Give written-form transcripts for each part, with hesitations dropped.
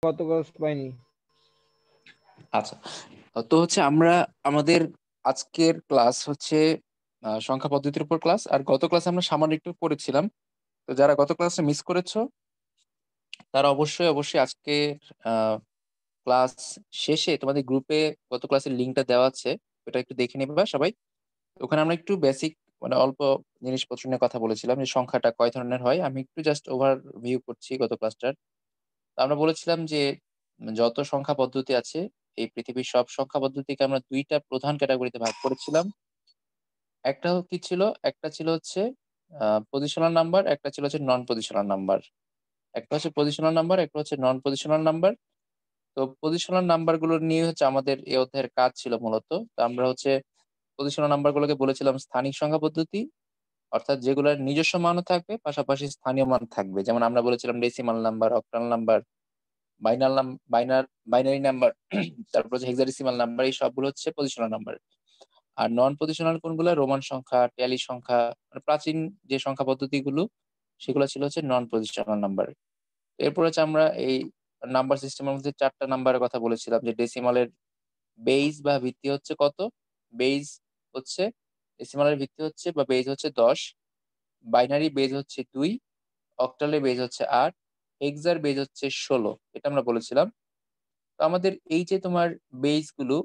গত ক্লাস পাইনি। আচ্ছা, তো হচ্ছে আমরা আমাদের আজকের ক্লাস হচ্ছে সংখ্যা পদ্ধতির উপর ক্লাস। আর গত ক্লাসে আমরা সামান্য একটু পড়েছিলাম। তো যারা গত ক্লাসে মিস করেছো তারা অবশ্যই অবশ্যই আজকের ক্লাস শেষে তোমাদের গ্রুপে গত ক্লাসের লিঙ্কটা দেওয়া আছে, ওটা একটু দেখে নেবে সবাই। ওখানে আমরা একটু বেসিক মানে অল্প জিনিসপত্র নিয়ে কথা বলেছিলাম, যে সংখ্যাটা কয় ধরনের হয়। আমি একটু জাস্ট ওভারভিউ করছি গত ক্লাসটার। তো আমরা বলেছিলাম যে যত সংখ্যা পদ্ধতি আছে এই পৃথিবীর সব সংখ্যা পদ্ধতিকে আমরা দুইটা প্রধান ক্যাটাগরিতে ভাগ করেছিলাম। একটা কি ছিল? একটা ছিল হচ্ছে পজিশনাল নাম্বার, একটা ছিল হচ্ছে নন পজিশনাল নাম্বার। একটা হচ্ছে পজিশনাল নাম্বার, একটা হচ্ছে নন পজিশনাল নাম্বার। তো পজিশনাল নাম্বার গুলো নিয়ে হচ্ছে আমাদের এই অধ্যায়ের কাজ ছিল মূলত। তো আমরা হচ্ছে পজিশনাল নাম্বার গুলোকে বলেছিলাম স্থানিক সংখ্যা পদ্ধতি, অর্থাৎ যেগুলোর নিজস্ব মানও থাকবে পাশাপাশি স্থানীয় মান থাকবে। যেমন আমরা বলেছিলাম ডেসিমাল নাম্বার, অক্টাল নাম্বার, বাইনাল নাম বাইনার বাইনারি নাম্বার, তারপর হচ্ছে হেক্সাডেসিমাল নাম্বার। এই সবগুলো হচ্ছে পজিশনাল নাম্বার। আর নন পজিশনাল কোনগুলো? রোমান সংখ্যা, ট্যালি সংখ্যা, মানে প্রাচীন যে সংখ্যা পদ্ধতিগুলো সেগুলো ছিল হচ্ছে নন পজিশনাল নাম্বার। এরপর হচ্ছে আমরা এই নাম্বার সিস্টেমের মধ্যে চারটা নাম্বারের কথা বলেছিলাম, যে ডেসিমালের বেজ বা ভিত্তি হচ্ছে কত? বেজ হচ্ছে ডেসিমালের ভিত্তি হচ্ছে বা বেজ হচ্ছে 10, বাইনারি বেজ হচ্ছে 2, অক্টালের বেজ হচ্ছে 8, হেক্সার বেজ হচ্ছে 16। এটা আমরা বলেছিলাম। তো আমাদের এই যে তোমার বেজ গুলো,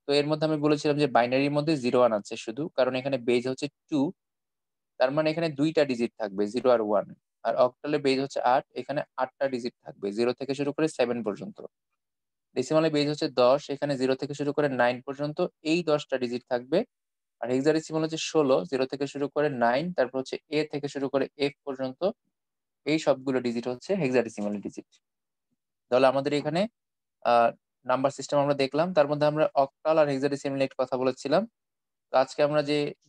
তো এর মধ্যে আমি বলেছিলাম যে বাইনারির মধ্যে 0 1 আছে শুধু, কারণ এখানে বেজ হচ্ছে 2। তার মানে এখানে দুইটা ডিজিট থাকবে, 0 আর 1। আর অক্টালে বেজ হচ্ছে 8, এখানে 8টা ডিজিট থাকবে, 0 থেকে শুরু করে 7 পর্যন্ত। ডেসিমালে বেজ হচ্ছে 10, এখানে 0 থেকে শুরু করে 9 পর্যন্ত এই 10টা ডিজিট থাকবে। আর হেক্সাডেসিমাল হচ্ছে 16, 0 থেকে শুরু করে 9, তারপর হচ্ছে এ থেকে শুরু করে এফ পর্যন্ত। এই সবগুলো ডিজিট হচ্ছে হেক্সাডেসিমাল ডিজিট। তাহলে আমাদের এখানে নাম্বার সিস্টেম আমরা দেখলাম, তার মধ্যে আমরা অক্টাল আর হেক্সাডেসিমাল নিয়ে একটু কথা বলেছিলাম। তো আজকে আমরা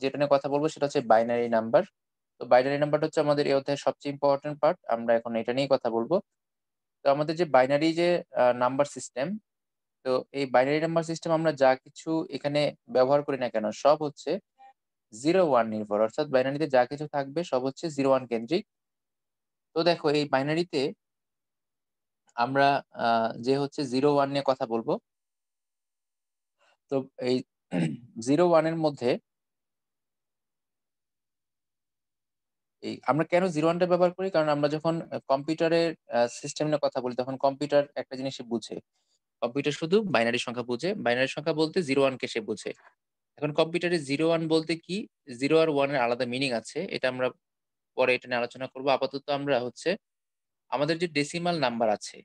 যেটা নিয়ে কথা বলবো সেটা হচ্ছে বাইনারি নাম্বার। তো বাইনারি নাম্বারটা হচ্ছে আমাদের এই অধ্যায়ের সবচেয়ে ইম্পর্টেন্ট পার্ট, আমরা এখন এটা নিয়ে কথা বলবো। তো আমাদের যে বাইনারি যে নাম্বার সিস্টেম, তো এই বাইনারি নাম্বার সিস্টেম আমরা যা কিছু এখানে ব্যবহার করি না কেন সব হচ্ছে 0 1 নির্ভর, অর্থাৎ বাইনারিতে যা কিছু থাকবে সব হচ্ছে 0 1 কেন্দ্রিক। তো দেখো এই বাইনারিতে আমরা যে হচ্ছে 0 1 নিয়ে কথা বলবো। তো এই 0 1 এর মধ্যে এই আমরা কেন 0 1টা ব্যবহার করি? কারণ আমরা যখন কম্পিউটারের সিস্টেম নিয়ে কথা বলি তখন কম্পিউটার একটা জিনিসই বুঝে। কম্পিউটার শুধু বাইনারি সংখ্যা বুঝে। বাইনারি সংখ্যা বলতে 0 1 কে সে বুঝে। এখন কম্পিউটারে 0 1 বলতে কি, 0 আর 1 এর আলাদা মিনিং আছে। এটা আমরা পরে এটা নিয়ে আলোচনা করব। আপাতত আমরা হচ্ছে আমাদের যে ডেসিমাল নাম্বার আছে,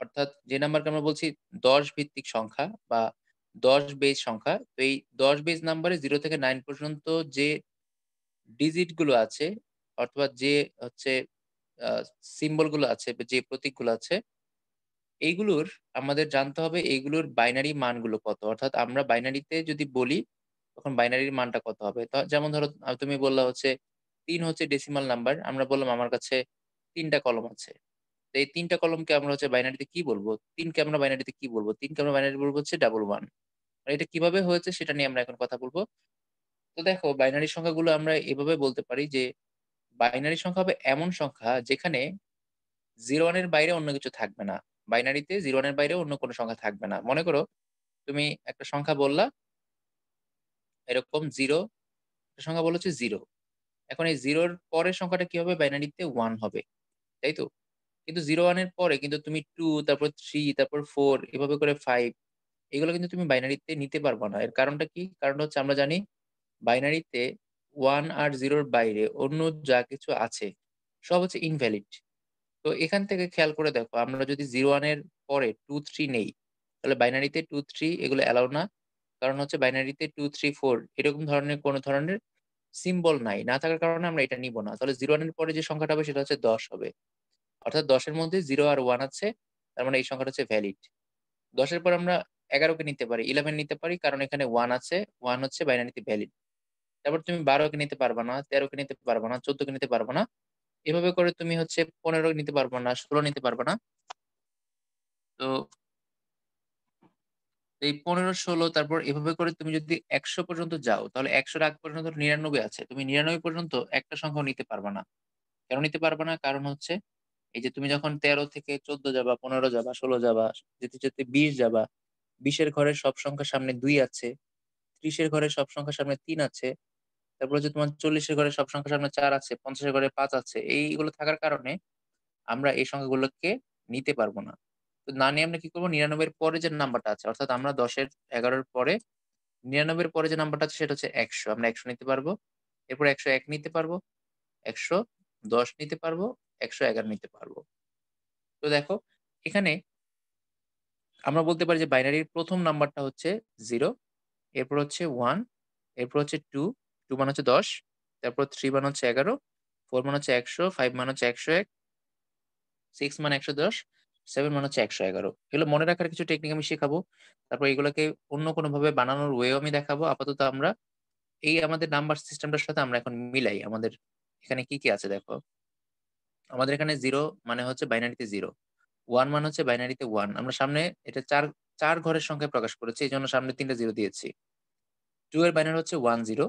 অর্থাৎ যে নাম্বারকে আমরা বলছি 10 ভিত্তিক সংখ্যা বা 10 বেজ সংখ্যা। তো এই 10 বেজ নাম্বারে 0 থেকে 9 পর্যন্ত যে ডিজিট গুলো আছে, অথবা যে হচ্ছে সিম্বল গুলো আছে বা যে প্রতীকগুলো আছে, এইগুলোর আমাদের জানতে হবে এইগুলোর বাইনারি মানগুলো কত। অর্থাৎ আমরা বাইনারিতে যদি বলি তখন বাইনারির মানটা কত হবে। তো যেমন ধরো তুমি বললা হচ্ছে 3 হচ্ছে ডেসিমাল নাম্বার, আমরা বললাম আমার কাছে 3টা কলম আছে। তো এই 3টা কলমকে আমরা হচ্ছে বাইনারিতে কি বলবো? 3কে আমরা বাইনারিতে কি বলবো? 3কে আমরা বাইনারি বলবো হচ্ছে 11। এটা কিভাবে হয়েছে সেটা নিয়ে আমরা এখন কথা বলবো। তো দেখো বাইনারি সংখ্যাগুলো আমরা এভাবে বলতে পারি যে বাইনারি সংখ্যা হবে এমন সংখ্যা যেখানে 0 1 এর বাইরে অন্য কিছু থাকবে না। বাইনারিতে 0 1 এর বাইরে অন্য কোনো সংখ্যা থাকবে না। মনে করো তুমি একটা সংখ্যা বললা এরকম 0, একটা সংখ্যা বলেছে 0। এখন এই 0-র পরের সংখ্যাটা কি হবে? বাইনারিতে 1 হবে, তাই তো? কিন্তু 0 1 এর পরে কিন্তু তুমি 2, তারপর 3, তারপর 4, এভাবে করে 5, এগুলো কিন্তু তুমি বাইনারিতে নিতে পারবা না। এর কারণটা কি? কারণ হচ্ছে আমরা জানি বাইনারিতে 1 আর 0-র বাইরে অন্য যা কিছু আছে সব হচ্ছে ইনভ্যালিড। তো এখান থেকে খেয়াল করে দেখো, আমরা যদি 0 1 এর পরে 2 3 নেই, তাহলে বাইনারিতে 2 3 এগুলো অ্যালাউ না। কারণ হচ্ছে বাইনারিতে 2 3 4 এরকম ধরনের কোনো ধরনের সিম্বল নাই, না থাকার কারণে আমরা এটা নিব না। তাহলে 0 1 এর পরে যে সংখ্যাটা হবে সেটা হচ্ছে 10 হবে। অর্থাৎ 10 এর মধ্যে 0 আর 1 আছে, তার মানে এই সংখ্যাটা হচ্ছে ভ্যালিড। 10 এর পর আমরা 11 কে নিতে পারি, 11 নিতে পারি, কারণ এখানে 1 আছে, 1 হচ্ছে বাইনারিতে ভ্যালিড। তারপর তুমি 12 কে নিতে পারবা না, 13 কে নিতে পারবা না, 14 কে নিতে পারবা না। এভাবে করে তুমি হচ্ছে 15 নিতে পারবা না, 16 নিতে পারবা না। তো এই 15 16 তারপর এভাবে করে তুমি যদি 100 পর্যন্ত যাও, তাহলে 100-র আগ পর্যন্ত 99 আছে, তুমি 99 পর্যন্ত একটা সংখ্যাও নিতে পারবা না। কেন নিতে পারবা না? কারণ হচ্ছে এই যে তুমি যখন 13 থেকে 14 যাবা, 15 যাবা, 16 যাবা, যেতে যেতে 20 যাবা, 20 ঘরের সব সংখ্যার সামনে 2 আছে, 30 ঘরের সব সংখ্যার সামনে 3 আছে, তারপর হচ্ছে তোমার 40 ঘরের সব সংখ্যার সামনে 4 আছে, 50 ঘরে 5 আছে। এইগুলো থাকার কারণে আমরা এই সংখ্যাগুলোকে নিতে পারবো না। তো না নিয়ে আমরা কি করবো? 99 এর পরে যে নাম্বারটা আছে, অর্থাৎ আমরা 11 এর পরে 99 এর পরে যে নাম্বারটা আছে সেটা হচ্ছে 100। আমরা 100 নিতে পারবো। এরপর 101 নিতে পারবো, 110 নিতে পারবো, 111 নিতে পারবো। তো দেখো এখানে আমরা বলতে পারি যে বাইনারির ১ম নাম্বারটা হচ্ছে 0, এরপর হচ্ছে 1, এরপর হচ্ছে 2, 2 মানে হচ্ছে 10, তারপর 3 মানে হচ্ছে 11, 4 মানে হচ্ছে 100, 5 মানে হচ্ছে 101, 6 মানে 110, 7 মানে হচ্ছে 111। এগুলো মনে রাখার কিছু টেকনিক আমি শেখাবো। তারপর এগুলোকে অন্য কোনোভাবে বানানোর ওয়েও আমি দেখাবো। আপাতত আমরা এই আমাদের নাম্বার সিস্টেমটার সাথে আমরা এখন মিলাই। আমাদের এখানে কি, কি আছে দেখো। আমাদের এখানে 0 মানে হচ্ছে বাইনারিতে 0, 1 মানে হচ্ছে বাইনারিতে 1। আমরা সামনে এটা 4 ঘরের সংখ্যায় প্রকাশ করেছি। এজন্য সামনে ৩ টা 0 দিয়েছি। 2 এর বাইনারি হচ্ছে 1 0,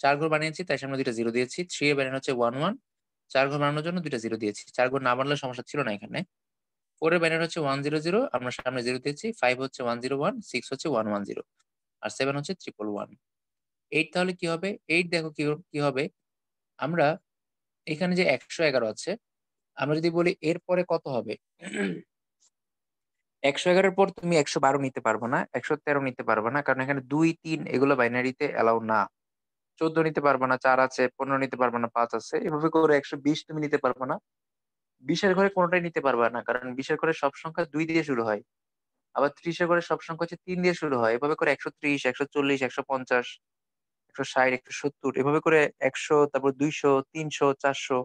4 ঘর বানিয়েছি তাই সামনে 2 টা 0 দিয়েছি। 3 এর বাইনারি হচ্ছে 1 1, 4 ঘর বানানোর জন্য 2 টা 0 দিয়েছি। 4 ঘর না বানালে সমস্যা ছিল না এখানে। 4 এর বাইনারি হচ্ছে 1 0 0, আমরা সামনে 0 দিয়েছি। 5 হচ্ছে 1 0 1, 6 হচ্ছে 1 1 0, আর 7 হচ্ছে 1 1 1। 8 তাহলে কি হবে? 8 দেখো কি হবে? আমরা এখানে যে 111 আছে, আমরা যদি বলি এর পরে কত হবে? 111 এর পর তুমি 112 নিতে পারবা না, 113 নিতে পারবা না। কারণ এখানে 2 3 এগুলো বাইনারিতে অ্যালাউ না। 14 নিতে পারবা না, 4 আছে, 15 নিতে পারবা না, 5 আছে। এভাবে করে 120 তুমি নিতে পারবা না। 20 এর ঘরে কোনটাই নিতে পারবা না। কারণ 20 এর ঘরে সব সংখ্যা 2 দিয়ে শুরু হয়। আবার 30 এর ঘরে সব সংখ্যা হচ্ছে 3 দিয়ে শুরু হয়। এভাবে করে 130, 140, 150, 160, 170, এভাবে করে 100, তারপর 200, 300, 400,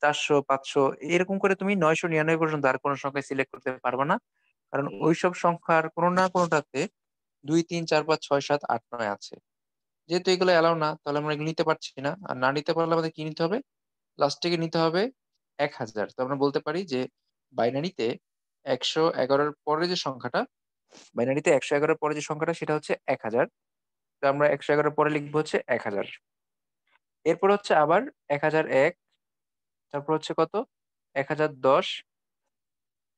400, 500, এরকম করে তুমি 999 পর্যন্ত আর কোন সংখ্যা সিলেক্ট করতে পারবা না। কারণ ওইসব সংখ্যার কোন না কোনটাতে 2 3 4 5 6 7 8 9 আছে। যেহেতু এগুলো অ্যালাউ না, তাহলে আমরা এগুলো নিতে পারছি না। আর না নিতে পারলে আমাদের কি নিতে হবে? লাস্টে গিয়ে নিতে হবে 1000। তো আমরা বলতে পারি যে বাইনারিতে 111 এর পরে যে সংখ্যাটা, বাইনারিতে 111 এর পরে যে সংখ্যাটা সেটা হচ্ছে 1000। তো আমরা 111 এর পরে লিখবো হচ্ছে 1000। এরপর হচ্ছে আবার 1001, তারপর হচ্ছে কত? 1010,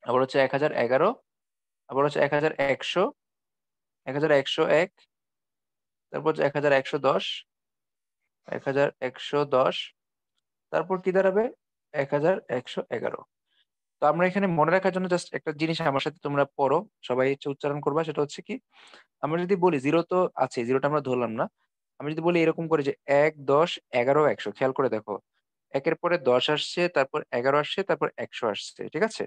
আবার হচ্ছে 1011, আবার হচ্ছে 1100, 1101, তারপর হচ্ছে 1110, 1110, তারপর কি দাঁড়াবে? 1111। তো আমরা এখানে মনে রাখার জন্য জাস্ট একটা জিনিস আমার সাথে তোমরা পড়ো, সবাই হচ্ছে উচ্চারণ করবা। সেটা হচ্ছে কি? আমরা যদি বলি 0 তো আছে, 0 টা আমরা ধরলাম না। আমি যদি বলি এরকম করে যে ১, ১০, ১১, ১০০, খেয়াল করে দেখো। ১ এর পরে ১০ আসছে, তারপর ১১ আসছে, তারপর ১০০ আসছে। ঠিক আছে?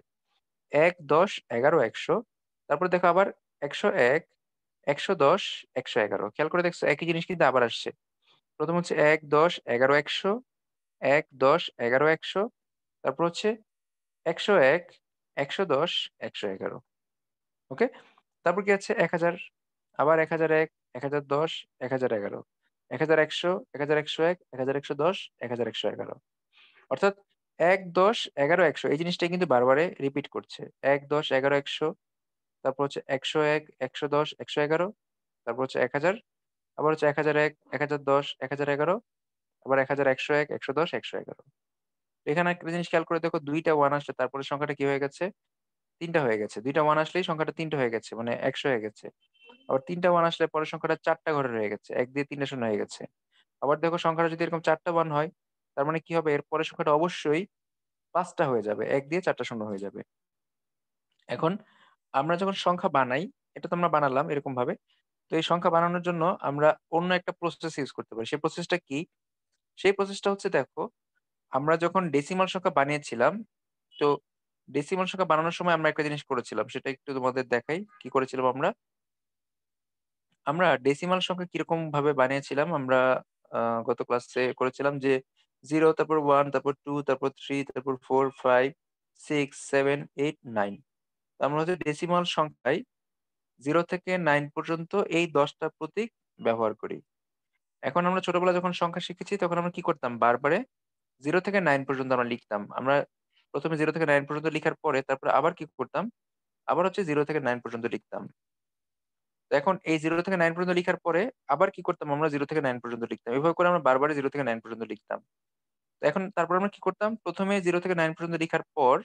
১, ১০, ১১, ১০০, তারপরে দেখো আবার ১০১, ১১০, ১১১। খেয়াল করে দেখছো একই জিনিস কিন্তু আবার আসছে। ১ম হচ্ছে ১, ১০, ১১, ১০০, ১, ১০, ১১, ১০০, তারপর হচ্ছে ১০১, ১১০, ১১১। ওকে? তারপর কি আছে? ১০০০, আবার ১০০১, ১০১০, ১০১১, ১১০০, ১১০১, ১১১০, ১১১১। অর্থাৎ ১, ১০, ১১, ১০০ এই জিনিসটাই কিন্তু বারবারে রিপিট করছে। ১, ১০, ১১, ১০০, তারপর হচ্ছে ১০১, ১১০, ১১১, তারপর হচ্ছে ১০০০, আবার হচ্ছে ১০০১, ১০১০, ১০১১, আবার ১০০১, ১১০, ১১১। এখানে একটা জিনিস খেয়াল করে দেখো, ২ টা 1 আসলে তারপরের সংখ্যাটা কি হয়ে গেছে? ৩ টা হয়ে গেছে। ২ টা 1 আসলেই সংখ্যাটা ৩ টা হয়ে গেছে। মানে ১০০ হয়ে গেছে। আবার ৩ টা 1 আসলে পরের সংখ্যাটা ৪ টা ঘরের হয়ে গেছে। ১ দিয়ে ৩ টা শূন্য হয়ে গেছে। আবার দেখো সংখ্যাটা যদি এরকম ৪ টা 1 হয়, তার মানে কি হবে? এর পরের সংখ্যাটা অবশ্যই ৫ টা হয়ে যাবে। ১ দিয়ে ৪ টা শূন্য হয়ে যাবে। এখন আমরা যখন সংখ্যা বানাই, এটা তো আমরা বানালাম এরকমভাবে। তো এই সংখ্যা বানানোর জন্য আমরা অন্য একটা প্রসেস ইউজ করতে পারি। সেই প্রসেসটা কি? সেই প্রসেসটা হচ্ছে দেখো, আমরা যখন ডেসিমাল সংখ্যা বানিয়েছিলাম, তো ডেসিমাল সংখ্যা বানানোর সময় আমরা একটা জিনিস করেছিলাম। সেটা একটু তোমাদের দেখাই। কি করেছিলাম আমরা? আমরা ডেসিমাল সংখ্যা কিরকম ভাবে বানিয়েছিলাম? আমরা আ গত ক্লাসে করেছিলাম যে 0, তারপর 1, তারপর 2, তারপর 3, তারপর 4, 5, 6, 7, 8, 9। তো আমরা হচ্ছে ডেসিমাল সংখ্যায় 0 থেকে 9 পর্যন্ত এই ১০ টা প্রতীক ব্যবহার করি। এখন আমরা ছোটবেলায় যখন সংখ্যা শিখেছি তখন আমরা কি করতাম? বারবারে 0 থেকে 9 পর্যন্ত আমরা লিখতাম। আমরা ১ম এ 0 থেকে 9 পর্যন্ত লিখার পরে তারপরে আবার কি করতাম? আবার হচ্ছে 0 থেকে 9 পর্যন্ত লিখতাম। তো এখন এই 0 থেকে 9 পর্যন্ত লিখার পরে আবার কি করতাম? আমরা 0 থেকে 9 পর্যন্ত লিখতাম। এভাবে করে আমরা বারবারই 0 থেকে 9 পর্যন্ত লিখতাম। তো এখন তারপর আমরা কি করতাম? ১ম এ 0 থেকে 9 পর্যন্ত লিখার পর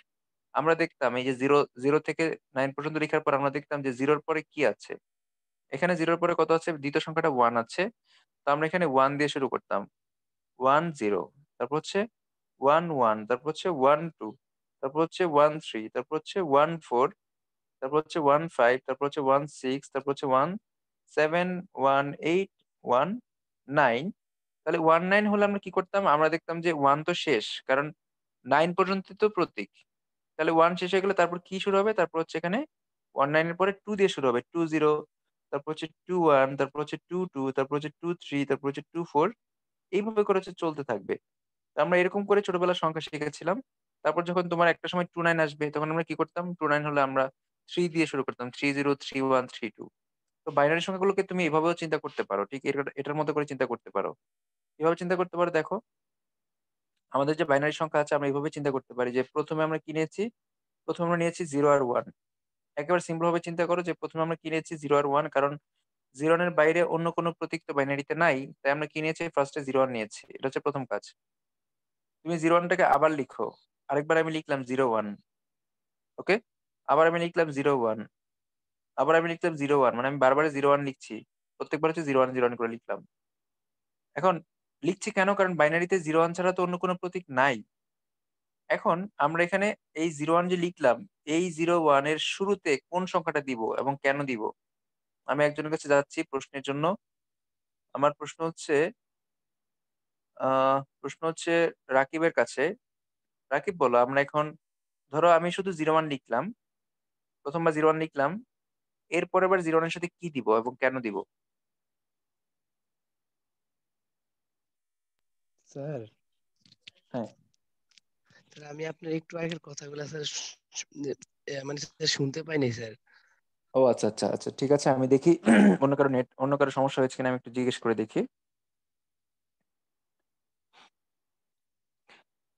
আমরা দেখতাম এই যে 0 থেকে 9 পর্যন্ত লিখার পর আমরা দেখতাম যে 0 র পরে কি আছে? এখানে 0 র পরে কত আছে? ২য় সংখ্যাটা 1 আছে। তো আমরা এখানে 1 দিয়ে শুরু করতাম। 1 0, তারপর হচ্ছে 1 1, তারপর হচ্ছে 1 2, তারপর হচ্ছে 1 3, তারপর হচ্ছে 1 4, তারপর হচ্ছে 1 5, তারপর হচ্ছে 1 6, তারপর হচ্ছে 1 7, 1 8, 1 9। তাহলে 1 9 হলে আমরা কি করতাম? আমরা দেখতাম যে 1 তো শেষ। কারণ 9 পর্যন্ত তো প্রতীক। তাহলে 1 শেষ হয়ে গেলে তারপর কি শুরু হবে? তারপর হচ্ছে এখানে 1 9 এর পরে 2 দিয়ে শুরু হবে। 2 0, তারপর হচ্ছে 2 1, তারপর হচ্ছে 2 2, তারপর হচ্ছে 2 3, তারপর হচ্ছে 2 4, এইভাবে করে হচ্ছে চলতে থাকবে। তো আমরা এরকম করে ছোটবেলার সংখ্যা শিখেছিলাম। তারপর যখন তোমার একটা সময় 2 9 আসবে তখন আমরা কি করতাম? 2 9 হলে আমরা 3 দিয়ে শুরু করতাম। 3 0, 3 1, 3 2। তো বাইনারি সংখ্যাগুলোকে তুমি এভাবেও চিন্তা করতে পারো। ঠিক এটার মতো করে চিন্তা করতে পারো। কিভাবে চিন্তা করতে পারো দেখো, আমাদের যে বাইনারি সংখ্যা আছে আমরা এভাবে চিন্তা করতে পারি যে ১ম এ আমরা কি নিয়েছি? ১ম এ আমরা নিয়েছি 0 আর 1। একেবারে সিম্পল ভাবে চিন্তা করো যে ১ম এ আমরা কি নিয়েছি? 0 আর 1, কারণ 0 এর বাইরে অন্য কোনো প্রতীক তো বাইনারিতে নাই। তাই আমরা কি নিয়েছি? ফার্স্ট এ 0 1 নিয়েছি। এটা হচ্ছে ১ম কাজ। তুমি 0 1 টাকে আবার লিখো। আরেকবার আমি লিখলাম 0 1, ওকে? আবার আমি লিখলাম 0 1, আবার আমি লিখলাম 0 1, মানে আমি বারবারই 0 1 লিখছি। প্রত্যেকবার হচ্ছে 0 1 0 1 করে লিখলাম। এখন লিখছি কেন? কারণ বাইনারিতে 0 1 ছাড়া তো অন্য কোনো প্রতীক নাই। এখন আমরা এখানে এই 0 1 যে লিখলাম, এই 0 1 এর শুরুতে কোন সংখ্যাটা দিব এবং কেন দিব? আমি একজনের কাছে যাচ্ছি প্রশ্নের জন্য। আমার আ প্রশ্ন হচ্ছে রাকিবের কাছে। রাকিব বলো, আমরা এখন ধরো আমি শুধু 0 1 লিখলাম। ১ম বার 0 1 লিখলাম। এর পরের বার 0 1 এর সাথে কি দিব এবং কেন দিব? স্যার, হ্যাঁ। স্যার আমি আপনার একটু আগের কথাগুলো স্যার মানে স্যার শুনতে পাইনি স্যার। ও আচ্ছা, আচ্ছা, আচ্ছা। ঠিক আছে, আমি দেখি অন্য কারো সমস্যা হয়েছে কিনা আমি একটু জিজ্ঞেস করে দেখি।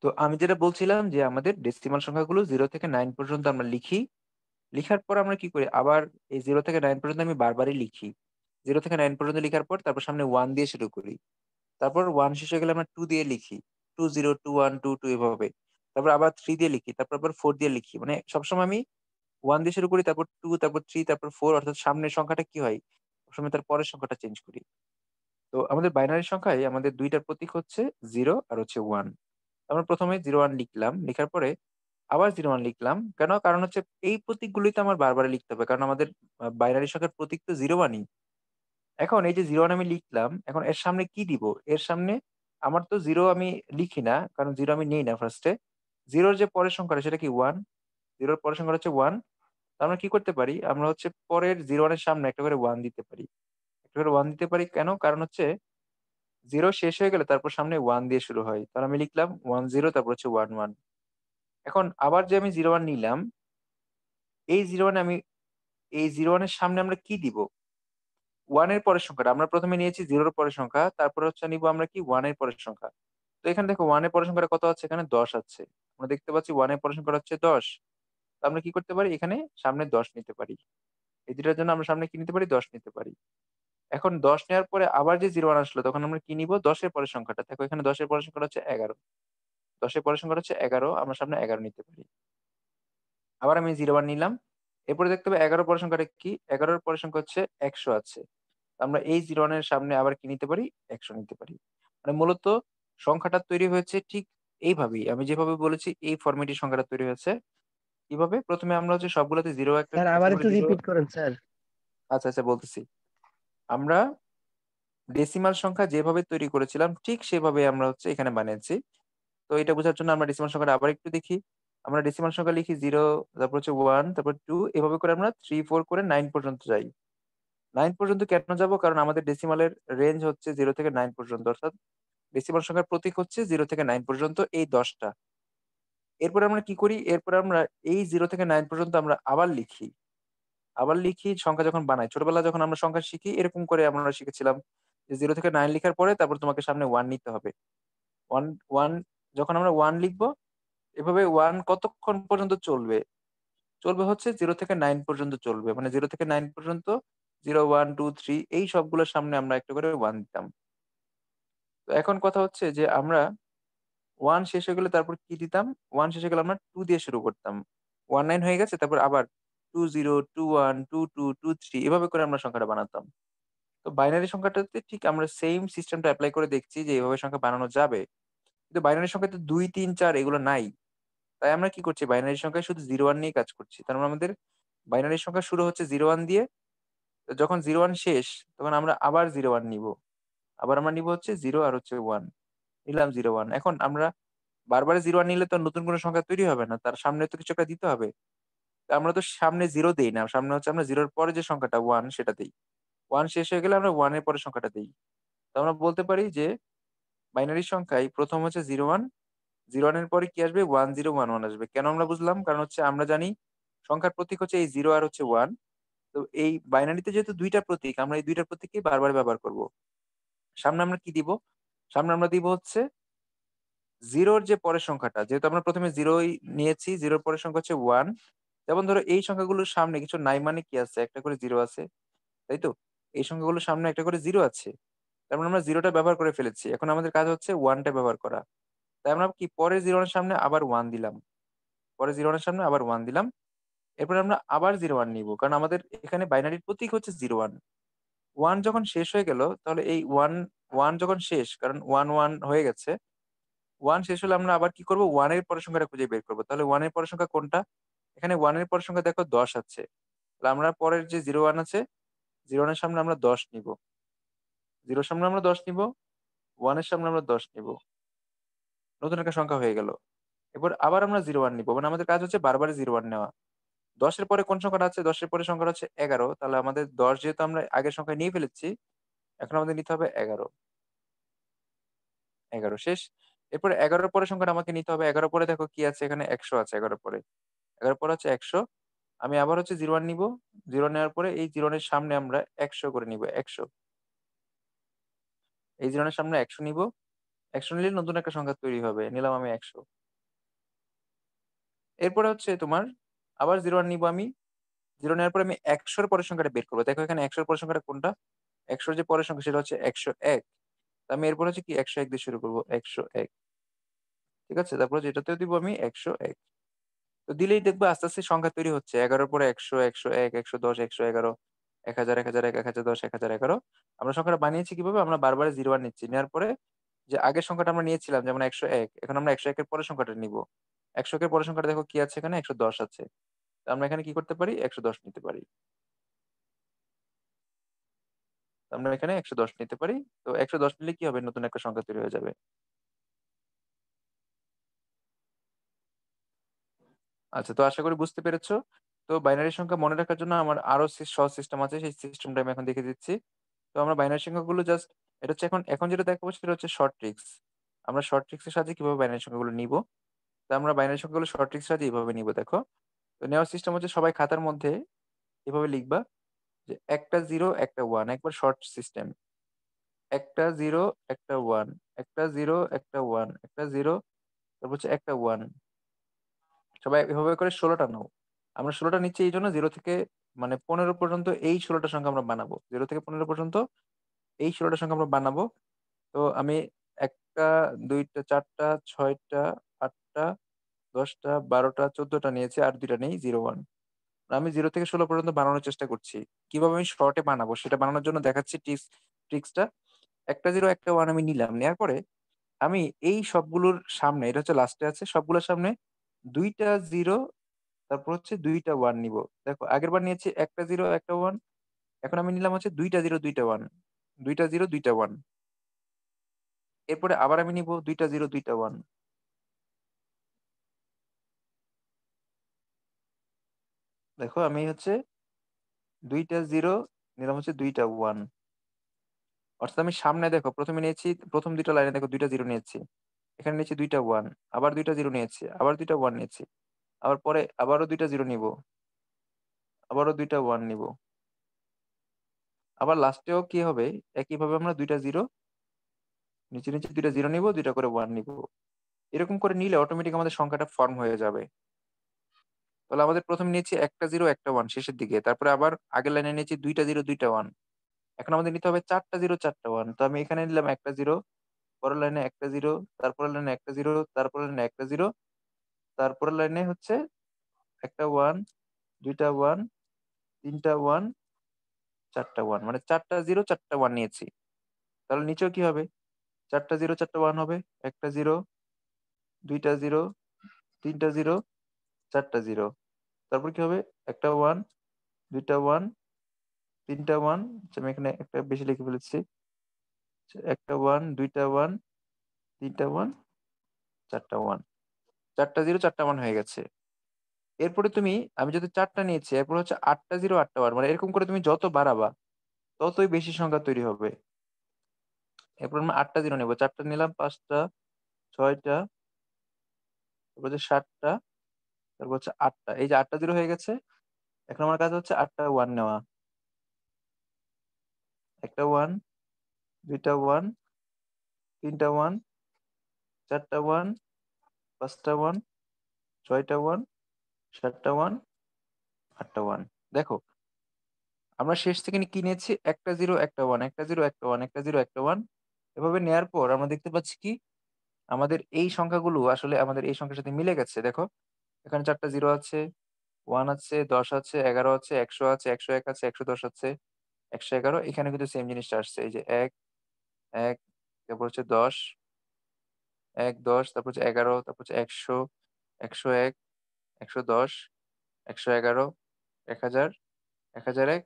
তো আমি যেটা বলছিলাম যে আমাদের ডেসিমাল সংখ্যাগুলো 0 থেকে 9 পর্যন্ত আমরা লিখি। লিখার পর আমরা কি করি? আবার এই 0 থেকে 9 পর্যন্ত আমি বারবারই লিখি। 0 থেকে 9 পর্যন্ত লিখার পর তারপর সামনে 1 দিয়ে শুরু করি। তারপর 1 শেষ হয়ে গেলে আমরা 2 দিয়ে লিখি। 2 0, 2 1, 2 2 এভাবে। তারপর আবার 3 দিয়ে লিখি। তারপর আবার 4 দিয়ে লিখি। মানে সবসময় আমি 1 দিয়ে শুরু করি, তারপর 2, তারপর 3, তারপর 4, অর্থাৎ সামনের সংখ্যাটা কি হয়? সবসময় তার পরের সংখ্যাটা চেঞ্জ করি। তো আমাদের বাইনারি সংখ্যায় আমাদের ২ টার প্রতীক হচ্ছে 0 আর হচ্ছে 1। আমরা ১ম এ 0 1 লিখলাম। লিখার পরে আবার 0 1 লিখলাম। কেন? কারণ হচ্ছে এই প্রতীকগুলোই তো আমার বারবার লিখতে হবে। কারণ আমাদের বাইনারি সংখ্যার প্রতীক তো 0 1 ই। এখন এই যে 0 1 আমি লিখলাম, এখন এর সামনে কি দিব? এর সামনে আমার তো 0 আমি লিখি না। কারণ 0 আমি নেই না ফার্স্ট এ। 0 র যে পরের সংখ্যাটা সেটা কি 1। 0 র পরের সংখ্যাটা হচ্ছে 1। তো আমরা কি করতে পারি? আমরা হচ্ছে পরের 0 1 এর সামনে একটা করে 1 দিতে পারি। একটা করে 1 দিতে পারি কেন? কারণ হচ্ছে 0 শেষ হয়ে গেলে তারপর সামনে 1 দিয়ে শুরু হয়। তাহলে আমি লিখলাম 1 0, তারপর হচ্ছে 1 1। এখন আবার যে আমি 0 1 নিলাম, এই 0 1 আমি এই 0 1 এর সামনে আমরা কি দিব? 1 এর পরের সংখ্যাটা। আমরা ১ম এ নিয়েছি 0 র পরের সংখ্যা। তারপরে হচ্ছে নিবো আমরা কি? 1 এর পরের সংখ্যা। তো এখানে দেখো 1 এর পরের সংখ্যাটা কত আছে? এখানে 10 আছে। আমরা দেখতে পাচ্ছি 1 এর পরের সংখ্যাটা হচ্ছে 10। তো আমরা কি করতে পারি? এখানে সামনে 10 নিতে পারি। এই ২ টার জন্য আমরা সামনে কি নিতে পারি? 10 নিতে পারি। এখন 10 নেওয়ার পরে আবার যে 0 1 আসলো তখন আমরা কি নিবো? 10 এর পরের সংখ্যাটা। দেখো এখানে 10 এর পরের সংখ্যাটা হচ্ছে 11। 10 এর পরের সংখ্যাটা হচ্ছে 11, আমরা সামনে 11 নিতে পারি। আবার আমি 0 1 নিলাম। এরপরে দেখতে হবে 11 পরের সংখ্যাটা কি? 11 এর পরের সংখ্যা হচ্ছে 100 আছে। আমরা এই 0 1 এর সামনে আবার কি নিতে পারি? 100 নিতে পারি। মানে মূলত সংখ্যাটা তৈরি হয়েছে ঠিক এইভাবেই। আমি যেভাবে বলেছি এই ফরমেটেই সংখ্যাটা তৈরি হয়েছে। কিভাবে? ১ম এ আমরা হচ্ছে সবগুলাতে 0 স্যার আবার একেবারে একটু 0। রিপিট করেন স্যার। আচ্ছা, আচ্ছা, বলতেছি। আমরা ডেসিমাল সংখ্যা যেভাবে তৈরি করেছিলাম ঠিক সেভাবে আমরা হচ্ছে এখানে বানিয়েছি। তো এটা বোঝার জন্য আমরা ডেসিমাল সংখ্যাটা আবার একটু দেখি। আমরা ডেসিমাল সংখ্যা লিখি 0, তারপর হচ্ছে 1, তারপর 2, এভাবে করে আমরা 3 4 করে 9 পর্যন্ত যাই। 9 পর্যন্ত কেন যাবো? কারণ আমাদের ডেসিমালের রেঞ্জ হচ্ছে 0 থেকে 9 পর্যন্ত। অর্থাৎ ডেসিমাল সংখ্যার প্রতীক হচ্ছে 0 থেকে 9 পর্যন্ত এই ১০ টা। এরপরে আমরা কি করি? এরপরে আমরা এই 0 থেকে 9 পর্যন্ত আমরা আবার লিখি। আবার লিখি সংখ্যা যখন বানাই। ছোটবেলায় যখন আমরা সংখ্যা শিখি এরকম করে আমরা শিখেছিলাম যে 0 থেকে 9 লিখার পরে তারপর তোমাকে সামনে 1 নিতে হবে। 1 1 যখন আমরা 1 লিখব, এভাবে 1 কতক্ষণ পর্যন্ত চলবে? চলবে হচ্ছে 0 থেকে 9 পর্যন্ত চলবে। মানে 0 থেকে 9 পর্যন্ত 0 1 2 3 এই সবগুলোর সামনে আমরা একটা করে 1 দিতাম। তো এখন কথা হচ্ছে যে আমরা 1 শেষ হয়ে গেলে তারপর কি দিতাম? 1 শেষ হয়ে গেলে আমরা 2 দিয়ে শুরু করতাম। 19 হয়ে গেছে, তারপর আবার 20, 21, 22, 23 এভাবে করে আমরা সংখ্যাটা বানাতাম। তো বাইনারি সংখ্যাটাতে ঠিক আমরা সেইম সিস্টেমটা এপ্লাই করে দেখছি যে এভাবে সংখ্যা বানানো যাবে। কিন্তু বাইনারি সংখ্যাতে ২, ৩, ৪ এগুলো নাই। তাই আমরা কি করছি? বাইনারি সংখ্যায় শুধু 0, 1 নিয়েই কাজ করছি। তার মানে আমাদের বাইনারি সংখ্যা শুরু হচ্ছে 0, 1 দিয়ে। তো যখন 0, 1 শেষ, তখন আমরা আবার 0, 1 নিবো। আবার আমরা নিবো হচ্ছে 0 আর হচ্ছে 1। নিলাম 0, 1। এখন আমরা বারবার 0, 1 নিলে তো নতুন কোনো সংখ্যা তৈরি হবে না। তার সামনে তো কিছু একটা দিতে হবে। তো আমরা তো সামনে 0 দেই না। সামনে হচ্ছে আমরা 0 এর পরে যে সংখ্যাটা 1 সেটা দেই। 1 শেষ হয়ে গেলে আমরা 1 এর পরের সংখ্যাটা দেই। তো আমরা বলতে পারি যে বাইনারি সংখ্যায় ১ম হচ্ছে 0, 1, 0, 1 এর পরে কি আসবে? 1, 0, 1, 1 আসবে। কেন আমরা বুঝলাম? কারণ হচ্ছে আমরা জানি সংখ্যার প্রতীক হচ্ছে এই 0 আর হচ্ছে 1। তো এই বাইনারিতে যেহেতু ২ টা প্রতীক, আমরা এই ২ টা প্রতীককেই বারবার ব্যবহার করব। সামনে আমরা কি দিব? সামনে আমরা দিব হচ্ছে 0 র যে পরের সংখ্যাটা, যেহেতু আমরা ১ম এ 0 ই নিয়েছি, 0 র পরের সংখ্যা হচ্ছে 1। যেমন ধরো এই সংখ্যাগুলোর সামনে কিছু নাই মানে কি আছে? একটা করে 0 আছে, তাই তো? এই সংখ্যাগুলোর সামনে একটা করে 0 আছে। তার মানে আমরা 0 টা ব্যবহার করে ফেলেছি। এখন আমাদের কাজ হচ্ছে 1 টা ব্যবহার করা। তাই আমরা কি পরের 0 এর সামনে আবার 1 দিলাম। পরের 0 এর সামনে আবার 1 দিলাম। এরপরে আমরা আবার 0, 1 নিবো। কারণ আমাদের এখানে বাইনারির প্রতীক হচ্ছে 0, 1। 1 যখন শেষ হয়ে গেল, তাহলে এই 1 যখন শেষ, কারণ 1, 1 হয়ে গেছে। 1 শেষ হলে আমরা আবার কি করব? 1 এর পরের সংখ্যাটা খুঁজে বের করব। তাহলে 1 এর পরের সংখ্যা কোনটা? এখানে 1 এর পরের সংখ্যা দেখো 10 আছে। তাহলে আমরা পরের যে 0, 1 আছে, 0, 1 এর সামনে আমরা 10 নিবো। 0 এর সামনে আমরা 10 নিবো, 1 এর সামনে আমরা 10 নিবো। নতুন একটা সংখ্যা হয়ে গেল। এরপর আবার আমরা 0, 1 নিবো। মানে আমাদের কাজ হচ্ছে বারবার 0, 1 নেওয়া। ১০ এর পরে কোন সংখ্যাটা আছে? ১০ এর পরের সংখ্যাটা হচ্ছে ১১। তাহলে আমাদের ১০ যেহেতু আমরা আগের সংখ্যায় নিয়ে ফেলেছি, এখন আমাদের নিতে হবে ১১। ১১ শেষ। এরপরে ১১ এর পরের সংখ্যাটা আমাকে নিতে হবে। ১১ পরে দেখো কি আছে? এখানে ১০০ আছে ১১ পরে। ১১ পরে হচ্ছে ১০০। আমি আবার হচ্ছে 0, 1 নিবো। 0 নেওয়ার পরে এই 0 এর সামনে আমরা ১০০ করে নিবো। ১০০। এই 0 এর সামনে ১০০ নিবো। ১০০ নিলে নতুন একটা সংখ্যা তৈরি হবে। নিলাম আমি ১০০। এরপরে হচ্ছে তোমার আবার 0, 1 নিবো আমি। 0 নেওয়ার পরে আমি ১০০ এর পরের সংখ্যাটা বের করব। দেখো এখানে ১০০ এর পরের সংখ্যাটা কোনটা? ১০০ র যে পরের সংখ্যা সেটা হচ্ছে ১০১। তো আমি এরপর হচ্ছে কি ১০১ দিয়ে শুরু করব। ১০১। ঠিক আছে? তারপর হচ্ছে এটাতেও দিব আমি ১০১। তো দিলেই দেখবা আস্তে, আস্তে সংখ্যা তৈরি হচ্ছে। ১১ র পরে ১০০, ১০১, ১১০, ১১১, ১০০০, ১০০১, ১০১০, ১০১১। আমরা সংখ্যাটা বানিয়েছি কিভাবে? আমরা বারবার 0, 1 নিচ্ছি। নেওয়ার পরে যে আগের সংখ্যাটা আমরা নিয়েছিলাম যেমন ১০১, এখন আমরা ১০১ এর পরের সংখ্যাটা নিব। ১০০ এর পরের সংখ্যাটা দেখো কি আছে এখানে? ১১০ আছে। তো আমরা এখানে কি করতে পারি? ১১০ নিতে পারি। তো আমরা এখানে ১১০ নিতে পারি। তো ১১০ নিলে কি হবে? নতুন একটা সংখ্যা তৈরি হয়ে যাবে। আচ্ছা, তো আশা করি বুঝতে পেরেছো। তো বাইনারি সংখ্যা মনে রাখার জন্য আমার আরো সহজ সিস্টেম আছে। সেই সিস্টেমটা আমি এখন দেখিয়ে দিচ্ছি। তো আমরা বাইনারি সংখ্যাগুলো জাস্ট এটা হচ্ছে এখন যেটা দেখাবো সেটা হচ্ছে শর্ট ট্রিকস। আমরা শর্ট ট্রিকস এর সাহায্যে কিভাবে বাইনারি সংখ্যাগুলো নিবো। তো আমরা বাইনারি সংখ্যাগুলো শর্ট ট্রিকস এর সাহায্যে এভাবে নিবো দেখো। তো নেওয়ার সিস্টেম হচ্ছে সবাই খাতার মধ্যে এভাবে লিখবা যে একটা 0 একটা 1 একবার শর্ট সিস্টেম। একটা 0 একটা 1, একটা 0 একটা 1, একটা 0 তারপর হচ্ছে একটা 1। সবাই এভাবে করে ১৬ টা নাও। আমরা ১৬ টা নিচ্ছি এইজন্য 0 থেকে মানে ১৫ পর্যন্ত এই ১৬ টা সংখ্যা আমরা বানাবো। 0 থেকে ১৫ পর্যন্ত এই ১৬ টা সংখ্যা আমরা বানাবো। তো আমি ১ টা, ২ টা, ৪ টা, ৬ টা, ৮ টা, ১০ টা, ১২ টা, ১৪ টা নিয়েছি। আর ২ টা নেই 0, 1। আমি 0 থেকে ১৬ পর্যন্ত বানানোর চেষ্টা করছি। কিভাবে আমি শর্ট এ বানাবো সেটা বানানোর জন্য দেখাচ্ছি ট্রিক্সটা। একটা 0 একটা 1 আমি নিলাম। নেয়ার পরে আমি এই সবগুলোর সামনে এটা হচ্ছে লাস্টে আছে। সবগুলোর সামনে ২ টা 0 তারপর হচ্ছে ২ টা 1 নিবো। দেখো আগেরবার নিয়েছি একটা 0 একটা 1। এখন আমি নিলাম হচ্ছে ২ টা 0 ২ টা 1। ২ টা 0 ২ টা 1। এরপরে আবার আমি নিবো ২ টা 0 ২ টা 1। দেখো আমি হচ্ছে ২ টা 0 নিলাম হচ্ছে ২ টা 1। অর্থাৎ আমি সামনে দেখো ১ম এ নিয়েছি ১ম ২ টা লাইনে দেখো ২ টা 0 নিয়েছি। এখানে নিয়েছি ২ টা 1, আবার ২ টা 0 নিয়েছি, আবার ২ টা 1 নিয়েছি। আবার পরে আবারও ২ টা 0 নিবো, আবারও ২ টা 1 নিবো। আবার লাস্টেও কি হবে? একইভাবে আমরা ২ টা 0 নিচে, নিচে ২ টা 0 নিবো, ২ টা করে 1 নিবো। এরকম করে নিলে অটোমেটিক আমাদের সংখ্যাটা ফর্ম হয়ে যাবে। তাহলে আমাদের ১ম নিয়েছি একটা 0 একটা 1 শেষের দিকে। তারপরে আবার আগের লাইনে নিয়েছি ২ টা 0 ২ টা 1। এখন আমাদের নিতে হবে ৪ টা 0 ৪ টা 1। তো আমি এখানে নিলাম একটা 0, পরের লাইনে একটা জিরো, তারপরের লাইনে একটা জিরো, তারপরের লাইনে একটা জিরো, তারপরের লাইনে হচ্ছে একটা ওয়ান, দুইটা ওয়ান, তিনটা ওয়ান, চারটা ওয়ান, মানে চারটা জিরো চারটা ওয়ান নিয়েছি। তাহলে নিচেও কি হবে? চারটা জিরো চারটা ওয়ান হবে, একটা জিরো, দুইটা জিরো, তিনটা জিরো, চারটা জিরো। তারপর কি হবে? একটা ওয়ান, দুইটা ওয়ান, তিনটা ওয়ান, আমি এখানে একটা বেশি লিখে ফেলেছি। একটা ওয়ান, দুইটা ওয়ান, তিনটা ওয়ান, চারটা ওয়ান, চারটা জিরো চারটা ওয়ান হয়ে গেছে। এরপরে তুমি, আমি যদি চারটা নিয়েছি, এরপর হচ্ছে আটটা জিরো আটটা ওয়ান, মানে এরকম করে তুমি যত বাড়াবা ততই বেশি সংখ্যা তৈরি হবে। এরপর আমরা আটটা জিরো নেবো, চারটা নিলাম, পাঁচটা, ছয়টা, তারপর হচ্ছে সাতটা, তারপর হচ্ছে আটটা। এই যে আটটা জিরো হয়ে গেছে, এখন আমার কাজ হচ্ছে আটটা ওয়ান নেওয়া। একটা ওয়ান, দুইটা ওয়ান, তিনটা ওয়ান, চারটা ওয়ান, পাঁচটা ওয়ান, ছয়টা ওয়ান, সাতটা ওয়ান, আটটা ওয়ান। দেখো, আমরা শেষ থেকে কি নিয়েছি? একটা জিরো একটা ওয়ান, একটা জিরো একটা ওয়ান, একটা জিরো একটা ওয়ান। এভাবে নেয়ার পর আমরা দেখতে পাচ্ছি কি, আমাদের এই সংখ্যাগুলো আসলে আমাদের এই সংখ্যার সাথে মিলে গেছে। দেখো, এখানে চারটা জিরো আছে, ওয়ান আছে, 10 আছে, 11 আছে, 100 আছে, 101 আছে, 110 আছে, 111। এখানে কিন্তু সেম জিনিসটা আসছে। এই যে 1, 1, তারপর হচ্ছে 10, 1, 10, তারপর হচ্ছে 11, তারপর হচ্ছে 100, 101, 110, 111, 1000, 1001,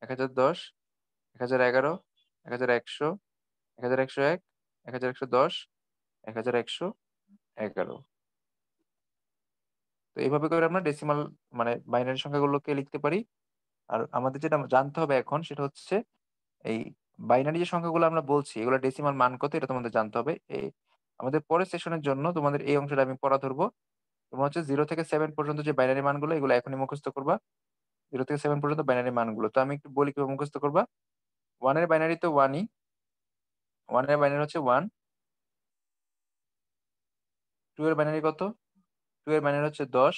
1010, 1011, 1100, 1101, 1110, 1111। তো এইভাবে করে আমরা ডেসিমাল মানে বাইনারি সংখ্যাগুলোকে লিখতে পারি। আর আমাদের যেটা জানতে হবে এখন সেটা হচ্ছে এই বাইনারি যে সংখ্যাগুলো আমরা বলছি এগুলো ডেসিমাল মান কত এটা তোমাদের জানতে হবে। আমাদের পরের সেশনের জন্য তোমাদের এই অংশটা আমি পড়া ধরবো। তোমরা হচ্ছে 0 থেকে 7 পর্যন্ত যে বাইনারি মানগুলো এগুলো এখনই মুখস্থ করবা। 0 থেকে 7 পর্যন্ত বাইনারি মানগুলো। তো আমি একটু বলি কিভাবে মুখস্থ করবা। 1 এর বাইনারি তো 1ই। 1 এর বাইনারি হচ্ছে 1। 2 এর বাইনারি কত? 2 এর বাইনারি হচ্ছে 10।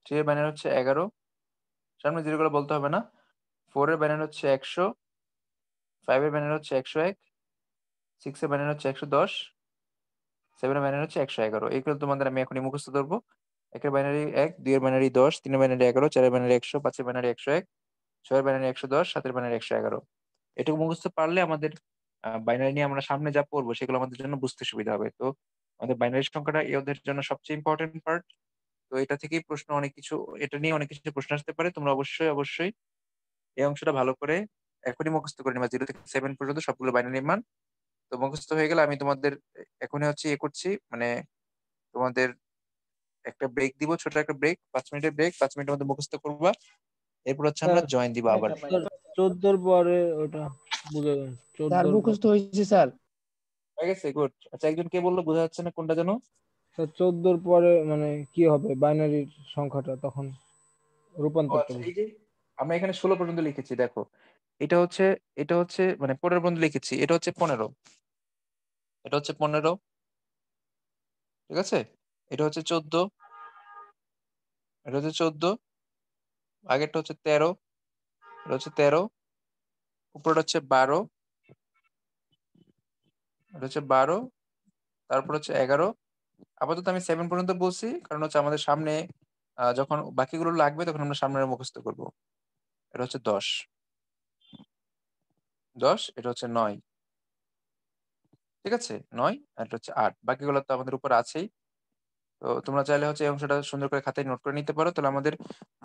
3 এর বাইনারি হচ্ছে 11। সামনে 0 গুলো বলতে হবে না। 4 এর বাইনারি হচ্ছে 100। 5 এর বাইনারি হচ্ছে 101। 6 এর বাইনারি হচ্ছে 110। 7 এর বাইনারি হচ্ছে 111। এইগুলো তোমাদের আমি এখনই মুখস্থ ধরবো। 1 এর বাইনারি 1, 2 এর বাইনারি 10, 3 এর বাইনারি 11, 4 এর বাইনারি 100, 5 এর বাইনারি 101, 6 এর বাইনারি 110, 7 এর বাইনারি 111। এটুকু মুখস্থ পারলে আমাদের বাইনারি নিয়ে আমরা সামনে যা পড়বো সেগুলো আমাদের জন্য বুঝতে সুবিধা হবে। তো আমাদের বাইনারি সংখ্যাটা এই অধ্যায়ের জন্য সবচেয়ে ইম্পর্টেন্ট পার্ট। তো এটা থেকেই প্রশ্ন অনেক কিছু, এটা নিয়ে অনেক কিছু প্রশ্ন আসতে পারে। তোমরা অবশ্যই এই অংশটা ভালো করে এখনই মুখস্থ করে নিবা। 0 থেকে 7 পর্যন্ত সবগুলো বাইনারি মান। তো মুখস্থ হয়ে গেলে আমি তোমাদের এখনই হচ্ছে করছি, মানে তোমাদের একটা ব্রেক দিব, ছোট একটা ব্রেক, 5 মিনিটের ব্রেক। 5 মিনিটের মধ্যে মুখস্থ করবা। এরপর হচ্ছে আমরা স্যার জয়েন দিব আবার। স্যার 14-র পরে ওটা বুঝে গেল। স্যার 14-র পরে মুখস্থ হয়েছে স্যার। হয়ে গেছে, গুড। আচ্ছা, একজন কে বললো বোঝা যাচ্ছে না কোনটা যেন? স্যার 14-র পরে মানে কি হবে বাইনারির সংখ্যাটা তখন ও রূপান্তরটা আচ্ছা, বুঝি। এই যে আমরা এখানে 16 পর্যন্ত লিখেছি, দেখো। এটা হচ্ছে এটা হচ্ছে মানে 15 পর্যন্ত লিখেছি, এটা হচ্ছে 15, এটা হচ্ছে 15, ঠিক আছে। এটা হচ্ছে 14, এটা হচ্ছে 14, আগেরটা হচ্ছে 13, এটা হচ্ছে 13, উপরটা হচ্ছে 12, এটা হচ্ছে 12, তারপর হচ্ছে 11। আপাতত আমি 7 পর্যন্ত বলছি কারণ হচ্ছে আমাদের সামনে যখন বাকিগুলো লাগবে তখন আমরা সামনে মুখস্থ করব। এটা হচ্ছে 10, 10, এটা হচ্ছে 9, ঠিক আছে, 9, আর এটা হচ্ছে 8। বাকিগুলো তো আমাদের উপর আছেই। তো তোমরা চাইলে হচ্ছে এই অংশটা সুন্দর করে খাতায় নোট করে নিতে পারো। তাহলে আমাদের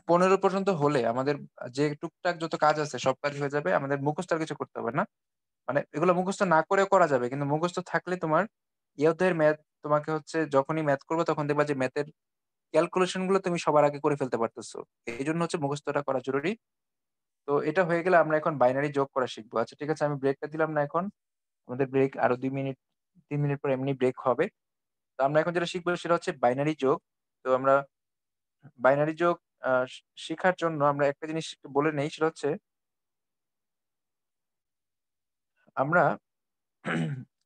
15 পর্যন্ত হলে আমাদের যে টুকটাক যত কাজ আছে সব কাজ হয়ে যাবে। আমাদের মুখস্থ আর কিছু করতে হবে না। মানে এগুলো মুখস্থ না করেও করা যাবে, কিন্তু মুখস্থ থাকলে তোমার ইয়তের ম্যাথ, তোমাকে হচ্ছে যখনই ম্যাথ করবে তখন দেখবা যে ম্যাথের ক্যালকুলেশন গুলো তুমি সবার আগে করে ফেলতে পারতেছো। এই জন্য হচ্ছে মুখস্থটা করা জরুরি। তো এটা হয়ে গেলে আমরা এখন বাইনারি যোগ করা শিখবো। আচ্ছা ঠিক আছে, আমি ব্রেকটা দিলাম না এখন। আমাদের ব্রেক আরো 2 মিনিট, 3 মিনিট পর এমনি ব্রেক হবে। তো আমরা এখন যেটা শিখবো সেটা হচ্ছে বাইনারি যোগ। তো আমরা বাইনারি যোগ শিখার জন্য আমরা একটা জিনিস একটু বলে নেই, সেটা হচ্ছে আমরা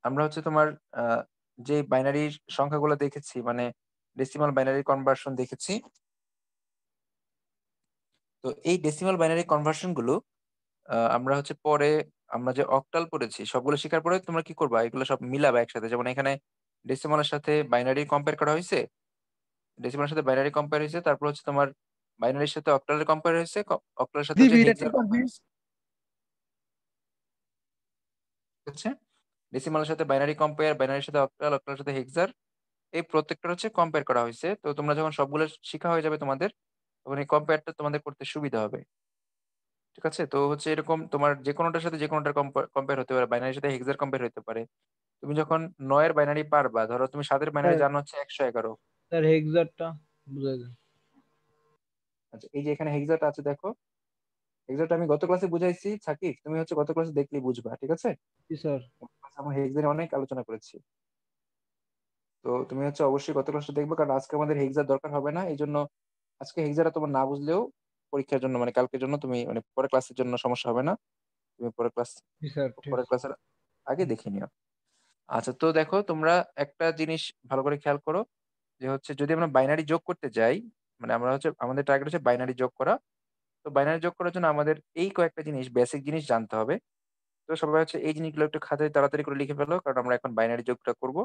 আমরা হচ্ছে তোমার আহ, যে বাইনারি সংখ্যাগুলো দেখেছি, মানে ডেসিমাল বাইনারি কনভার্সন দেখেছি। তো এই ডেসিমাল বাইনারি কনভার্সন গুলো আমরা হচ্ছে পরে আমরা যে অক্টাল পড়েছি সবগুলো শেখার পরে তোমরা কি করবা? এগুলো সব মিলাবা একসাথে। যেমন এখানে ডেসিমালের সাথে বাইনারি কম্পেয়ার করা হইছে। ডেসিমালের সাথে বাইনারি কম্পেয়ার হইছে। তারপর হচ্ছে তোমার বাইনারির সাথে অক্টালের কম্পেয়ার হইছে। অক্টালের সাথে হচ্ছে জিবি এটা ঠিক হেক্সার আছে। কম্পেয়ার হইছে। হচ্ছে ডেসিমালের সাথে বাইনারি কম্পেয়ার, বাইনারির সাথে অক্টাল, অক্টালের সাথে হেক্সার। এই প্রত্যেকটার হচ্ছে কম্পেয়ার করা হইছে। তো তোমরা যখন সবগুলো শিখা হয়ে যাবে তোমাদের, তখন এই কম্পেয়ারটা তোমাদের করতে সুবিধা হবে। ঠিক আছে? তো হচ্ছে এরকম তোমার যেকোনোটার সাথে যেকোনোটার কম্পেয়ার হতে পারে। বাইনারির সাথে হেক্সার কম্পেয়ার হতে পারে। তুমি যখন ৯ এর বাইনারি পারবা, ধরো তুমি ৭ এর বাইনারি স্যার জানো হচ্ছে ১১১। স্যার হেক্সারটা বুঝাই দেন। আচ্ছা, এই যে এখানে হেক্সাটা আছে দেখো। হেক্সাটা আমি গত ক্লাসে বুঝাইছি। সাকিব, তুমি হচ্ছে গত ক্লাসে দেখলেই বুঝবা। ঠিক আছে? জি স্যার। গত ক্লাসে আমরা হেক্সা নিয়ে অনেক আলোচনা করেছি। তো তুমি হচ্ছে অবশ্যই গত ক্লাসটা দেখবে, কারণ আজকে আমাদের হেক্সার দরকার হবে না। এইজন্য আজকে হেক্সাটা তোমার না বুঝলেও পরীক্ষার জন্য মানে কালকের জন্য তুমি মানে পরের ক্লাসের জন্য সমস্যা হবে না। তুমি জি স্যার ঠিক পরের আছে। ক্লাসের আগে দেখে নিও। আচ্ছা, তো দেখো তোমরা একটা জিনিস ভালো করে খেয়াল করো, যে হচ্ছে যদি আমরা বাইনারি যোগ করতে যাই, মানে আমরা হচ্ছে আমাদের টার্গেট হচ্ছে বাইনারি যোগ করা। তো বাইনারি যোগ করার জন্য আমাদের এই কয়েকটা জিনিস, বেসিক জিনিস জানতে হবে। তো সবাই হচ্ছে এই জিনিসগুলো একটু খাতায় তাড়াতাড়ি করে লিখে ফেলো, কারণ আমরা এখন বাইনারি যোগটা করব।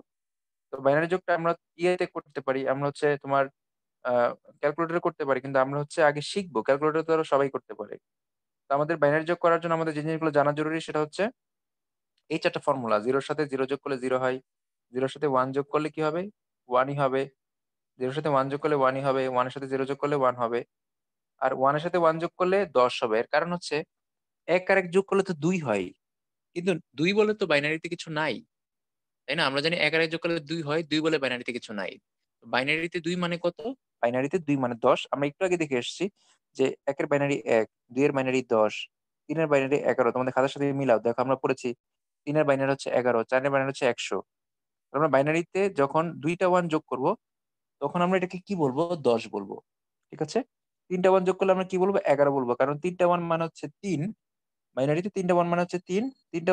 তো বাইনারি যোগটা আমরা ইয়েতে করতে পারি, আমরা হচ্ছে তোমার ক্যালকুলেটরে করতে পারি, কিন্তু আমরা হচ্ছে আগে শিখবো। ক্যালকুলেটর তো আরো সবাই করতে পারে। তো আমাদের বাইনারি যোগ করার জন্য আমাদের যে জিনিসগুলো জানা জরুরি সেটা হচ্ছে এই ৪ টা ফর্মুলা। 0 এর সাথে 0 যোগ করলে 0 হয়। 0 এর সাথে 1 যোগ করলে কি হবে? 1 ই হবে। 0 এর সাথে 1 যোগ করলে 1 ই হবে। 1 এর সাথে 0 যোগ করলে 1 হবে। আর 1 এর সাথে 1 যোগ করলে ১০ হবে। এর কারণ হচ্ছে ১ আর ১ যোগ করলে তো ২ হয়। কিন্তু ২ বলে তো বাইনারিতে কিছু নাই। তাই না? আমরা জানি ১ আর ১ যোগ করলে ২ হয়। ২ বলে বাইনারিতে কিছু নাই। বাইনারিতে ২ মানে কত? বাইনারিতে ২ মানে ১০। আমরা একটু আগে দেখে এসেছি যে ১ এর বাইনারি ১, ২ এর বাইনারি ১০, ৩ এর বাইনারি ১১। তোমাদের খাতার সাথে মিলাও। দেখো আমরা পড়েছি ৩ এর বাইনারি হচ্ছে ১১, ৪ এর বাইনারি হচ্ছে ১০০। আমরা বাইনারিতে যখন ২ টা 1 যোগ করব, তখন আমরা এটাকে কি বলবো? ১০ বলবো। ঠিক আছে? ৩ টা 1 যোগ করলে আমরা কি বলবো? ১১ বলবো। কারণ ৩ টা 1 মানে হচ্ছে ৩। বাইনারিতে ৩ টা 1 মানে হচ্ছে ৩। ৩ টা